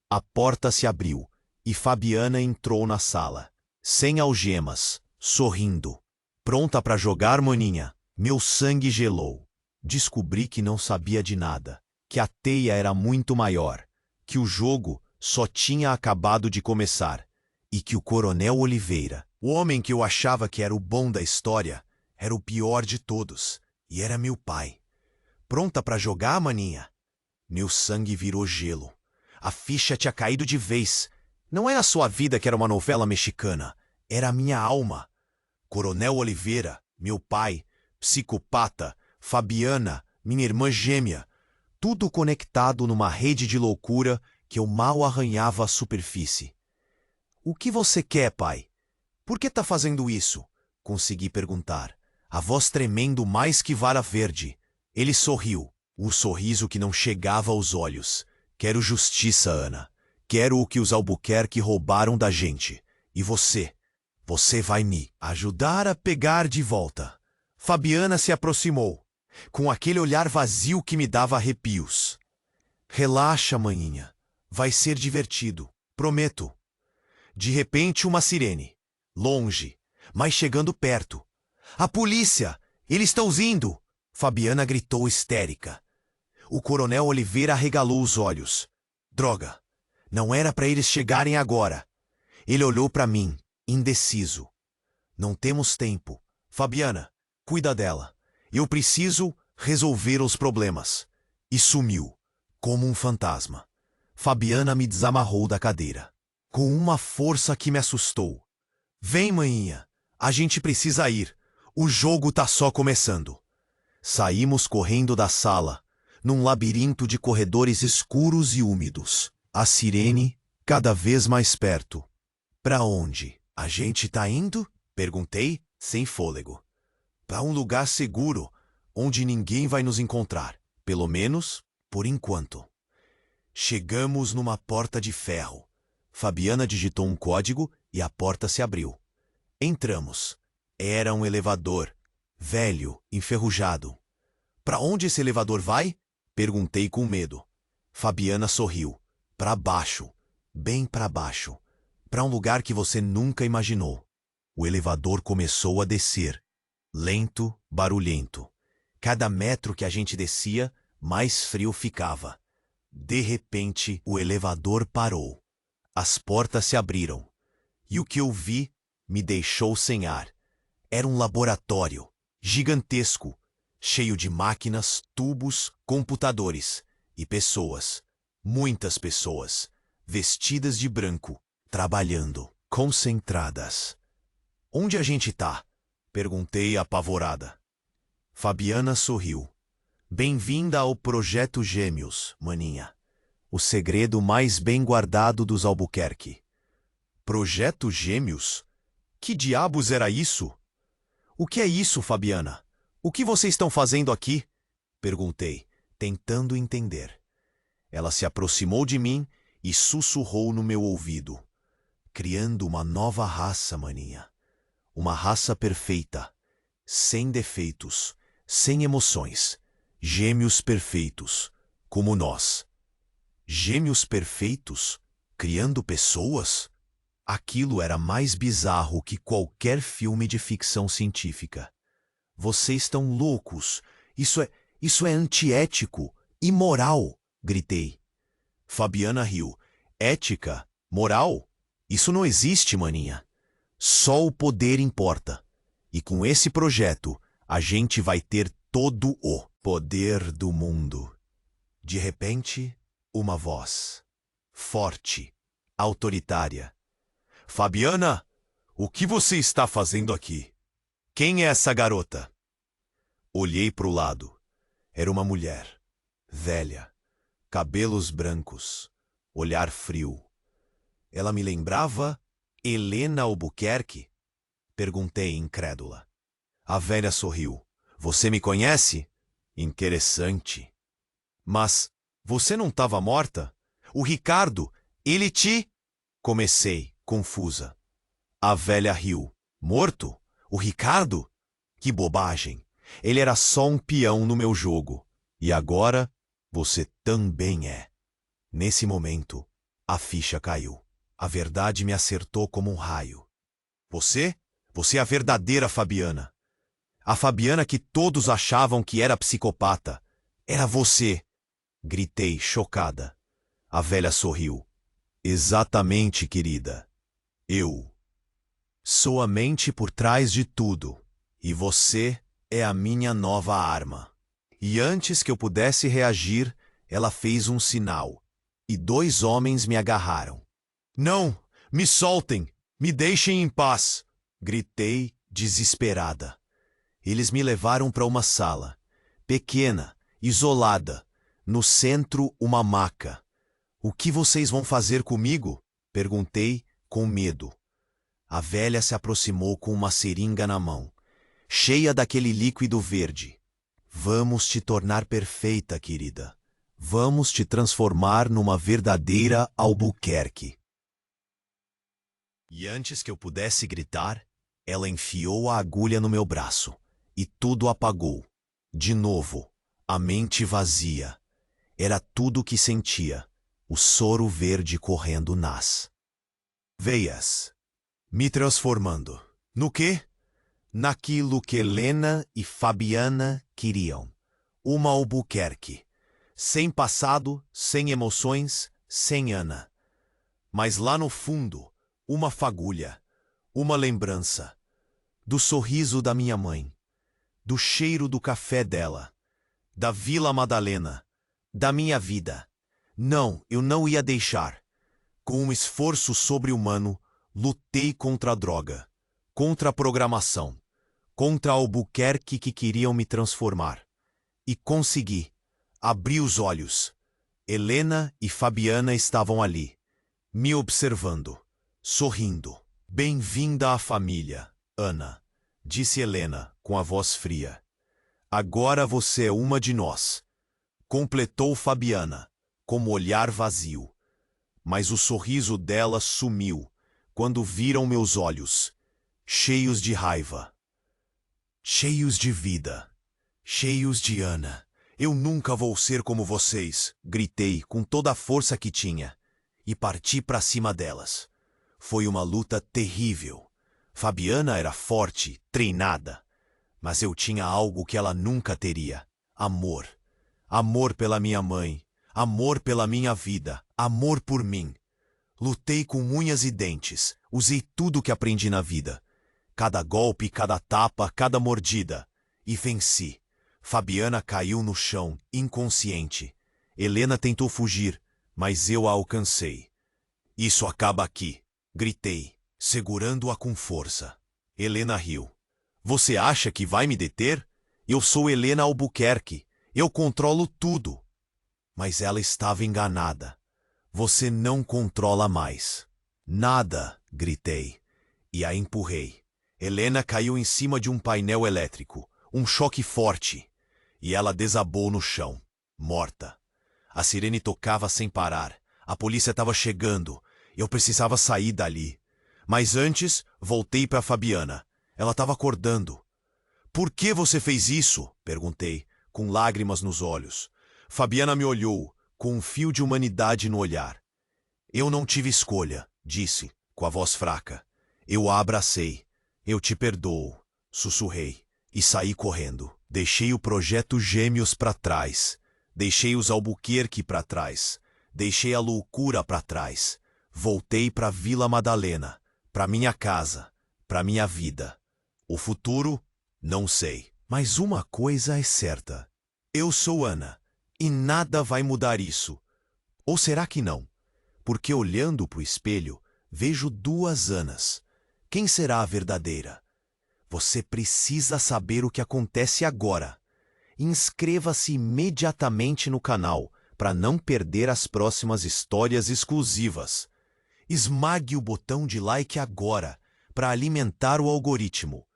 A porta se abriu e Fabiana entrou na sala, sem algemas, sorrindo. Pronta para jogar, maninha? Meu sangue gelou. Descobri que não sabia de nada, que a teia era muito maior, que o jogo só tinha acabado de começar e que o Coronel Oliveira, o homem que eu achava que era o bom da história, era o pior de todos e era meu pai. Pronta para jogar, maninha? Meu sangue virou gelo. A ficha tinha caído de vez. Não é a sua vida que era uma novela mexicana. Era a minha alma. Coronel Oliveira, meu pai, psicopata, Fabiana, minha irmã gêmea. Tudo conectado numa rede de loucura que eu mal arranhava a superfície. O que você quer, pai? Por que tá fazendo isso? Consegui perguntar, a voz tremendo mais que vara verde. Ele sorriu. O sorriso que não chegava aos olhos. Quero justiça, Ana. Quero o que os Albuquerque roubaram da gente. E você vai me ajudar a pegar de volta. Fabiana se aproximou, com aquele olhar vazio que me dava arrepios. Relaxa, maninha. Vai ser divertido. Prometo. De repente, uma sirene. Longe, mas chegando perto. A polícia! Eles estão vindo! Fabiana gritou histérica. O Coronel Oliveira arregalou os olhos. Droga! Não era para eles chegarem agora. Ele olhou para mim, indeciso. Não temos tempo. Fabiana, cuida dela. Eu preciso resolver os problemas. E sumiu, como um fantasma. Fabiana me desamarrou da cadeira, com uma força que me assustou. Vem, maninha. A gente precisa ir. O jogo tá só começando. Saímos correndo da sala, num labirinto de corredores escuros e úmidos. A sirene cada vez mais perto. Para onde? A gente tá indo? Perguntei, sem fôlego. Para um lugar seguro, onde ninguém vai nos encontrar. Pelo menos, por enquanto. Chegamos numa porta de ferro. Fabiana digitou um código e a porta se abriu. Entramos. Era um elevador, velho, enferrujado. Para onde esse elevador vai? Perguntei com medo. Fabiana sorriu. Para baixo, bem para baixo. Para um lugar que você nunca imaginou. O elevador começou a descer. Lento, barulhento. Cada metro que a gente descia, mais frio ficava. De repente, o elevador parou. As portas se abriram. E o que eu vi me deixou sem ar. Era um laboratório, gigantesco, cheio de máquinas, tubos, computadores e pessoas. Muitas pessoas, vestidas de branco, trabalhando, concentradas. Onde a gente tá? Perguntei apavorada. Fabiana sorriu. Bem-vinda ao Projeto Gêmeos, maninha. o segredo mais bem guardado dos Albuquerque. Projeto Gêmeos? Que diabos era isso? O que é isso, Fabiana? O que vocês estão fazendo aqui? Perguntei, tentando entender. Ela se aproximou de mim e sussurrou no meu ouvido. Criando uma nova raça, maninha. Uma raça perfeita, sem defeitos, sem emoções. Gêmeos perfeitos, como nós. Gêmeos perfeitos? Criando pessoas? Aquilo era mais bizarro que qualquer filme de ficção científica. Vocês estão loucos. Isso é antiético, imoral, gritei. Fabiana riu. Ética? Moral? Isso não existe, maninha. Só o poder importa. E com esse projeto, a gente vai ter todo o poder do mundo. De repente, uma voz. Forte, autoritária. Fabiana, o que você está fazendo aqui? Quem é essa garota? Olhei para o lado. Era uma mulher, velha, cabelos brancos, olhar frio. Ela me lembrava Helena Albuquerque? Perguntei incrédula. A velha sorriu. Você me conhece? Interessante. Mas você não estava morta? O Ricardo, ele te... Comecei, confusa. A velha riu. Morto? O Ricardo? Que bobagem. Ele era só um peão no meu jogo. E agora, você também é. Nesse momento, a ficha caiu. A verdade me acertou como um raio. Você? Você é a verdadeira Fabiana. A Fabiana que todos achavam que era psicopata. Era você. Gritei, chocada. A velha sorriu. Exatamente, querida. Eu sou a mente por trás de tudo. E você é a minha nova arma. E antes que eu pudesse reagir, ela fez um sinal. E 2 homens me agarraram. Não! Me soltem! Me deixem em paz! Gritei, desesperada. Eles me levaram para uma sala. Pequena, isolada. No centro, uma maca. O que vocês vão fazer comigo? Perguntei, com medo. A velha se aproximou com uma seringa na mão, cheia daquele líquido verde. Vamos te tornar perfeita, querida. Vamos te transformar numa verdadeira Albuquerque. E antes que eu pudesse gritar, ela enfiou a agulha no meu braço e tudo apagou. De novo, a mente vazia. Era tudo o que sentia, o soro verde correndo nas veias, me transformando. No quê? Naquilo que Helena e Fabiana queriam. Uma Albuquerque. Sem passado, sem emoções, sem Ana. Mas lá no fundo, uma fagulha, uma lembrança. Do sorriso da minha mãe, do cheiro do café dela, da Vila Madalena, da minha vida. Não, eu não ia deixar. Com um esforço sobre-humano, lutei contra a droga, contra a programação, contra a Albuquerque que queriam me transformar. E consegui. Abri os olhos. Helena e Fabiana estavam ali, me observando, sorrindo. Bem-vinda à família, Ana, disse Helena com a voz fria. Agora você é uma de nós. Completou Fabiana, com o olhar vazio. Mas o sorriso dela sumiu quando viram meus olhos, cheios de raiva, cheios de vida, cheios de Ana. Eu nunca vou ser como vocês, gritei com toda a força que tinha e parti para cima delas. Foi uma luta terrível. Fabiana era forte, treinada, mas eu tinha algo que ela nunca teria: amor. Amor pela minha mãe, amor pela minha vida, amor por mim. Lutei com unhas e dentes, usei tudo que aprendi na vida. Cada golpe, cada tapa, cada mordida. E venci. Fabiana caiu no chão, inconsciente. Helena tentou fugir, mas eu a alcancei. Isso acaba aqui, gritei, segurando-a com força. Helena riu. Você acha que vai me deter? Eu sou Helena Albuquerque. Eu controlo tudo. Mas ela estava enganada. Você não controla mais. Nada, gritei. E a empurrei. Helena caiu em cima de um painel elétrico. Um choque forte. E ela desabou no chão, morta. A sirene tocava sem parar. A polícia estava chegando. Eu precisava sair dali. Mas antes, voltei para Fabiana. Ela estava acordando. Por que você fez isso? Perguntei, com lágrimas nos olhos. Fabiana me olhou, com um fio de humanidade no olhar. Eu não tive escolha, disse, com a voz fraca. Eu a abracei. Eu te perdoo, sussurrei, e saí correndo. Deixei o projeto Gêmeos para trás. Deixei os Albuquerque para trás. Deixei a loucura para trás. Voltei para Vila Madalena, para minha casa, para minha vida. O futuro, não sei. Mas uma coisa é certa. Eu sou Ana, e nada vai mudar isso. Ou será que não? Porque olhando para o espelho, vejo duas Anas. Quem será a verdadeira? Você precisa saber o que acontece agora. Inscreva-se imediatamente no canal para não perder as próximas histórias exclusivas. Esmague o botão de like agora para alimentar o algoritmo.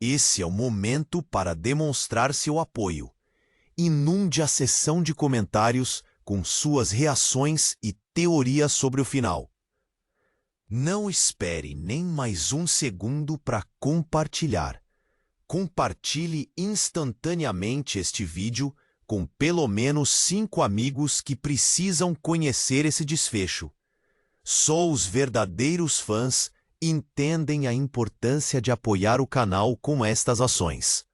Esse é o momento para demonstrar seu apoio. Inunde a seção de comentários com suas reações e teorias sobre o final. Não espere nem mais um segundo para compartilhar. Compartilhe instantaneamente este vídeo com pelo menos 5 amigos que precisam conhecer esse desfecho. Só os verdadeiros fãs entendem a importância de apoiar o canal com estas ações.